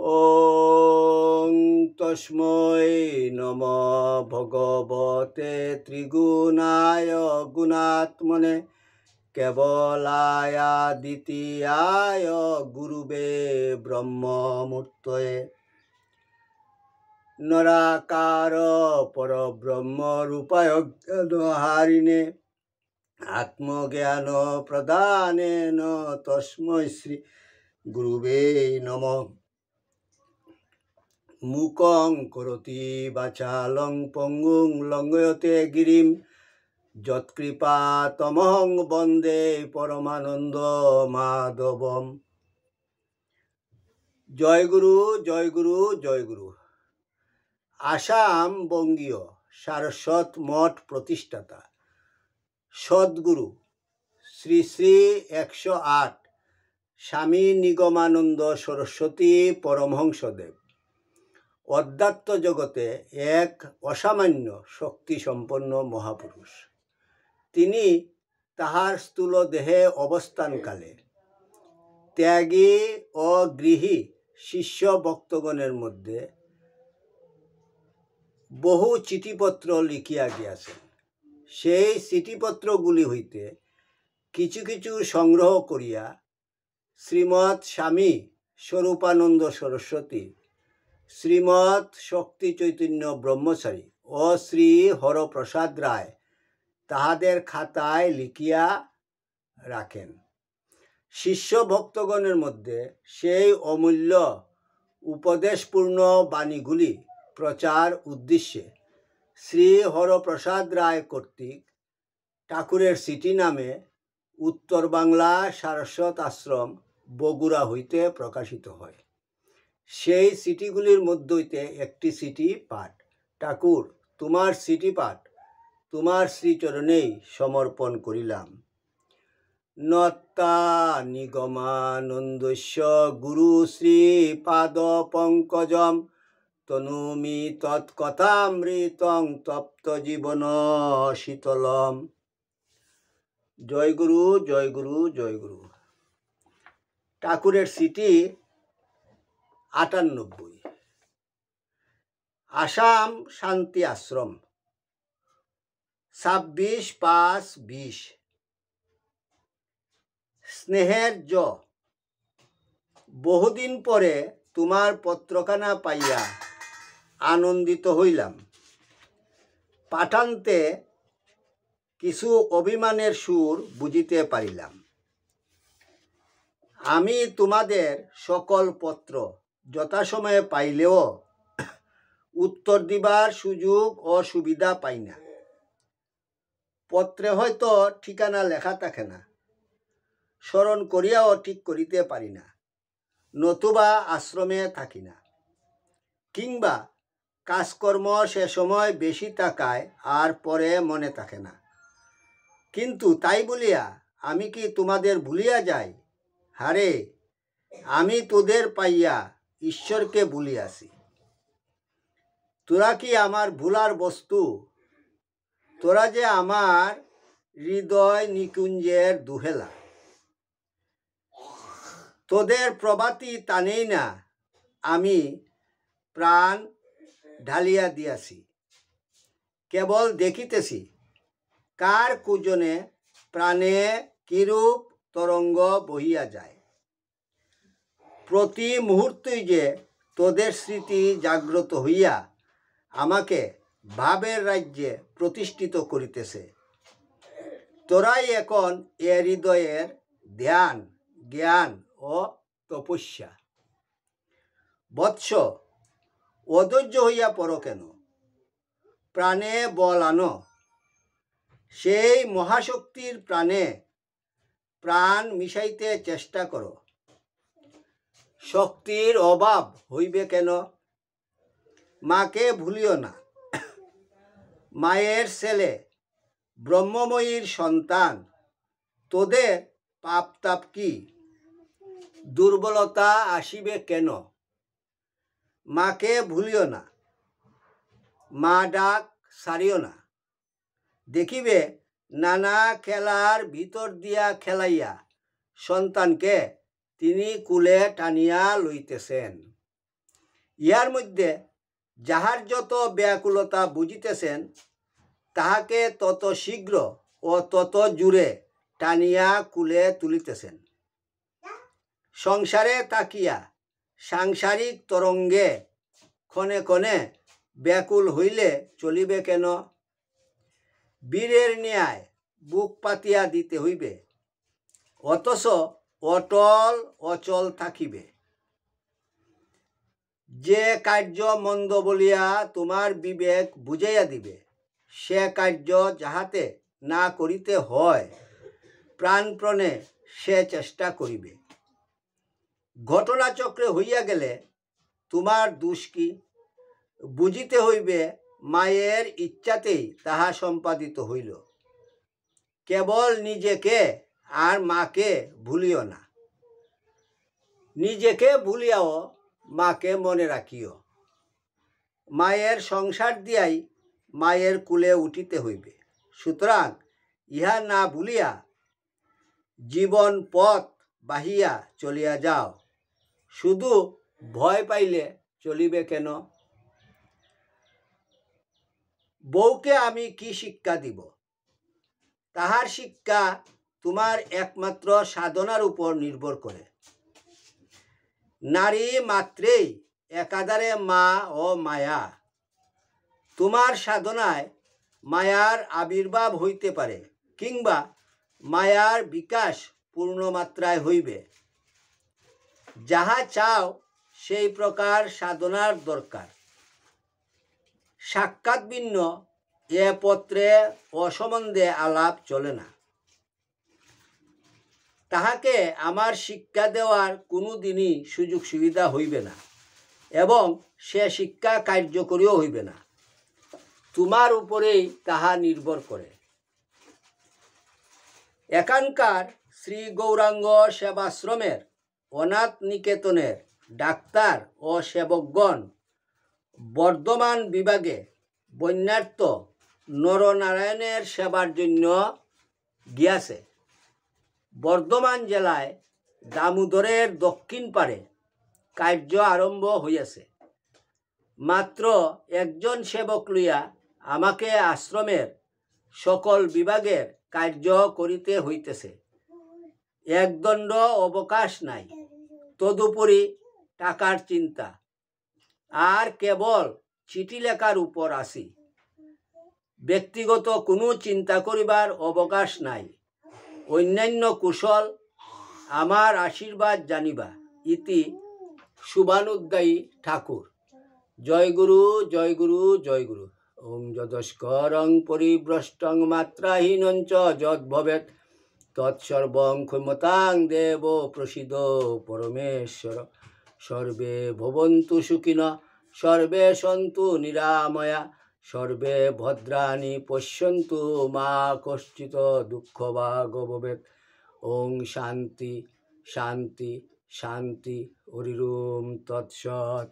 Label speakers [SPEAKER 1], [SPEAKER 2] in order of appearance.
[SPEAKER 1] ওং তস্मै নমঃ ভগবতে ত্রিগুণায় গুণাত্মনে কেবলায় দ্বিতীয়ায় গুরুবে ব্রহ্মমূর্তয়ে নরাকার পরব্রহ্ম রূপায় জ্ঞানহারিণে আত্মজ্ঞান প্রদানেন তস্मै শ্রী গুরুবে নমঃ। মুকং করোতি বাচালং পঙ্গুং লঙ্ঘয়তে গিরিম যৎকৃপা তমহং বন্দে পরমানন্দ মাধবম। জয় গুরু জয় গুরু জয় গুরু। আসাম বঙ্গীয় সারস্বত মঠ প্রতিষ্ঠাতা সদ্গুরু শ্রী শ্রী 108 স্বামী নিগমানন্দ সরস্বতী পরমহংসদেব অধ্যাত্ম জগতে এক অসামান্য শক্তিসম্পন্ন মহাপুরুষ। তিনি তাহার স্থূল দেহে অবস্থানকালে ত্যাগী ও গৃহী শিষ্য ভক্তগণের মধ্যে বহু চিঠিপত্র লিখিয়া গিয়াছেন। সেই চিঠিপত্রগুলি হইতে কিছু কিছু সংগ্রহ করিয়া শ্রীমৎ স্বামী স্বরূপানন্দ সরস্বতী, শ্রীমৎ শক্তি চৈতন্য ব্রহ্মচারী ও শ্রী হরপ্রসাদ রায় তাহাদের খাতায় লিখিয়া রাখেন। শিষ্য ভক্তগণের মধ্যে সেই অমূল্য উপদেশপূর্ণ বাণীগুলি প্রচার উদ্দেশ্যে শ্রী হরপ্রসাদ রায় কর্তৃক ঠাকুরের চিঠি নামে উত্তর বাংলা সারস্বত আশ্রম বগুড়া হইতে প্রকাশিত হয়। সেই চিঠিগুলির মধ্যে হইতে একটি চিঠি পাঠ। ঠাকুর, তোমার চিঠি পাঠ তোমার শ্রীচরণেই সমর্পণ করিলাম। নত্তা নিগমানন্দস্য গুরু শ্রী পাদ পঙ্কজম তনুমি তৎকথামৃতং তপ্ত জীবন শীতলম। জয় গুরু জয় গুরু জয় গুরু। ঠাকুরের চিঠি 98। আসাম শান্তি আশ্রম 26/5/20। স্নেহের জ, বহুদিন পরে তোমার পত্রখানা পাইয়া আনন্দিত হইলাম। পাঠান্তে কিছু অভিমানের সুর বুঝিতে পারিলাম। আমি তোমাদের সকল পত্র যথাসময়ে পাইলেও উত্তর দিবার সুযোগ ও সুবিধা পাই না। পত্রে হয়তো ঠিকানা লেখা থাকে না, স্মরণ করিয়াও ঠিক করিতে পারি না, নতুবা আশ্রমে থাকি না, কিংবা কাজকর্ম সে সময় বেশি থাকায় আর পরে মনে থাকে না। কিন্তু তাই বলিয়া আমি কি তোমাদের ভুলিয়া যাই? হারে, আমি তোদের পাইয়া ঈশ্বরকে ভুলিয়াছি। তোরা কি আমার ভুলার বস্তু? তোরা যে আমার হৃদয় নিকুঞ্জের দুহেলা। তোদের প্রভাতি টানেই না আমি প্রাণ ঢালিয়া দিয়াছি। কেবল দেখিতেছি কার কুজনে প্রাণে কিরূপ তরঙ্গ বহিয়া যায়। প্রতি মুহূর্তেই যে তোদের স্মৃতি জাগ্রত হইয়া আমাকে ভাবের রাজ্যে প্রতিষ্ঠিত করিতেছে। তোরাই এখন এ হৃদয়ের ধ্যান, জ্ঞান ও তপস্যা। বৎস, অধৈর্য হইয়া পড়ো কেন? প্রাণে বল আনো। সেই মহাশক্তির প্রাণে প্রাণ মিশাইতে চেষ্টা করো। শক্তির অভাব হইবে কেন? মাকে ভুলিও না। মায়ের ছেলে, ব্রহ্মময়ীর সন্তান, তোদের পাপ তাপ কি? দুর্বলতা আসিবে কেন? মাকে ভুলিও না। মা ডাক সারিও না। দেখিবে নানা খেলার ভিতর দিয়া খেলাইয়া সন্তানকে তিনি কুলে টানিয়া লইতেছেন। ইহার মধ্যে যাহার যত ব্যাকুলতা বুঝিতেছেন, তাহাকে তত শীঘ্র ও তত জোরে টানিয়া কুলে তুলিতেছেন। সংসারে তাকিয়া সাংসারিক তরঙ্গে ক্ষণে ক্ষণে ব্যাকুল হইলে চলিবে কেন? বীরের ন্যায় বুক পাতিয়া দিতে হইবে, অথচ অটল অচল থাকিবে। যে কার্য মন্দ বলিয়া তোমার বিবেক বুঝাইয়া দিবে, সে কার্য যাহাতে না করিতে হয় প্রাণপণে সে চেষ্টা করিবে। ঘটনাচক্রে হইয়া গেলে তোমার দোষ কি? বুঝিতে হইবে মায়ের ইচ্ছাতেই তাহা সম্পাদিত হইল। কেবল নিজেকে আর মাকে ভুলিও না, নিজেকে ভুলিয়াও মাকে মনে রাখিও। মায়ের সংসার দিয়াই মায়ের কুলে উঠিতে হইবে। সুতরাং ইহা না ভুলিয়া জীবন পথ বাহিয়া চলিয়া যাও। শুধু ভয় পাইলে চলিবে কেন? বউকে আমি কি শিক্ষা দিব? তাহার শিক্ষা তোমার একমাত্র সাধনার উপর নির্ভর করে। নারী মাত্রেই একাধারে মা ও মায়া। তোমার সাধনায় মায়ার আবির্ভাব হইতে পারে, কিংবা মায়ার বিকাশ পূর্ণমাত্রায় হইবে। যাহা চাও সেই প্রকার সাধনার দরকার। সাক্ষাৎ ভিন্ন এ পত্রে অসম্বন্ধে আলাপ চলে না। তাহাকে আমার শিক্ষা দেওয়ার কোনো দিনই সুযোগ সুবিধা হইবে না, এবং সে শিক্ষা কার্যকরীও হইবে না। তোমার উপরেই তাহা নির্ভর করে। এখানকার শ্রী গৌরাঙ্গ সেবাশ্রমের অনাথ নিকেতনের ডাক্তার ও সেবকগণ বর্ধমান বিভাগে বন্যার্ত নরনারায়ণের সেবার জন্য গিয়াছে। বর্ধমান জেলায় দামোদরের দক্ষিণ পারে কার্য আরম্ভ হইয়াছে। মাত্র একজন সেবক লইয়া আমাকে আশ্রমের সকল বিভাগের কার্য করিতে হইতেছে। একদণ্ড অবকাশ নাই। তদুপরি টাকার চিন্তা, আর কেবল চিঠি লেখার উপর আসি। ব্যক্তিগত কোনো চিন্তা করিবার অবকাশ নাই। অন্যান্য কুশল আমার আশীর্বাদ জানিবা। ইতি শুভানুধ্যায়ী ঠাকুর। জয় গুরু, জয় গুরু, জয় গুরু। ওং যদস্করং পরিভ্রষ্টং মাত্রাহীনঞ্চ যদ্ভবেৎ তৎসর্বং ক্ষমতাং দেব প্রসিদ পরমেশ্বর। সর্বে ভবন্তু সুখিনঃ, সর্বে সন্তু নিরাময়া, সর্বে ভদ্রাণি পশ্যন্তু মা কশ্চিৎ দুঃখভাগ্ ভবেৎ। ওং শান্তি শান্তি শান্তি। হরি ওম তৎসৎ।